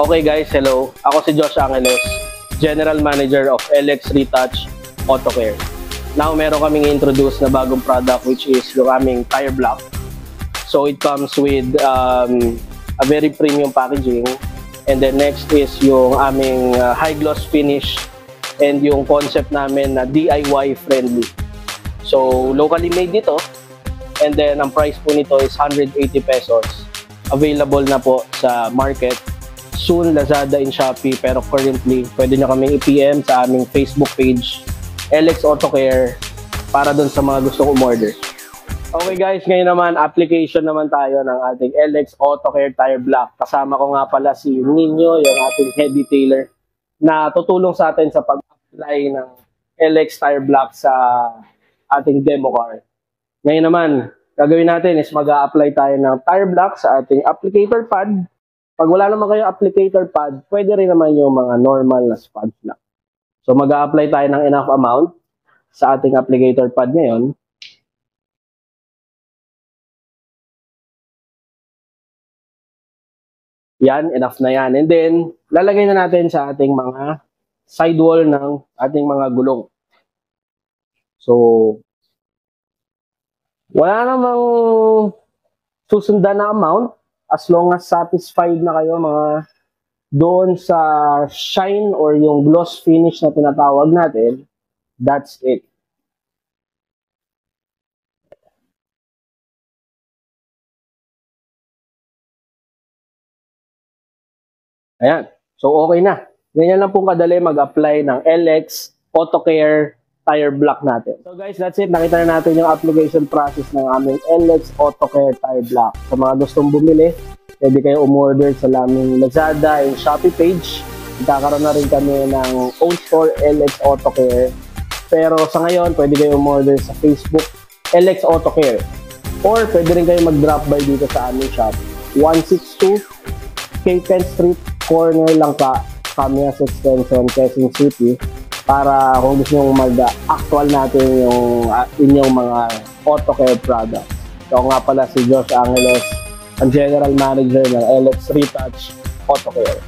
Okay guys, hello. Ako si Josh Angeles, General Manager of LX Retouch Auto Care. Now, meron kaming introduce na bagong product which is yung aming tire block. So, it comes with a very premium packaging. And then next is yung aming high gloss finish and yung concept namin na DIY friendly. So, locally made dito. And then, ang price po nito is 180 pesos. Available na po sa market. Soon, Lazada and Shopee, pero currently, pwede nyo kaming i-PM sa aming Facebook page, LX Auto Care, para dun sa mga gustong umorder. Okay guys, ngayon naman, application naman tayo ng ating LX Auto Care Tire Block. Kasama ko nga pala si Nino, yung ating head detailer, na tutulong sa atin sa pag-apply ng LX Tire Block sa ating demo car. Ngayon naman, gagawin natin is mag-a-apply tayo ng tire block sa ating applicator pad. Pag wala naman kayo applicator pad, pwede rin naman yung mga normal na sponge block. So mag-a-apply tayo ng enough amount sa ating applicator pad ngayon. Yan, enough na yan. And then, lalagay na natin sa ating mga sidewall ng ating mga gulong. So, wala namang susundan na amount. As long as satisfied na kayo mga doon sa shine or yung gloss finish na tinatawag natin, that's it. Ayan. So, okay na. Ganyan lang pong kadali mag-apply ng LX Auto Care Tire Block natin. So guys, that's it. Nakita na natin yung application process ng aming LX Auto Care Tire Block. Sa mga gustong bumili, pwede kayo umorder sa aming Lazada and Shopee page. Magkakaroon na rin kami ng own store LX Auto Care. Pero sa ngayon, pwede kayo umorder sa Facebook LX Auto Care. Or pwede rin kayo mag-drop by dito sa aming shop. 162 K10 Street, corner lang ka, Camias Extension, Quezon City. Para kung gusto nyo mag-actual natin yung inyong mga auto care products. So nga pala si Josh Angeles, ang General Manager ng LX Retouch Auto Care.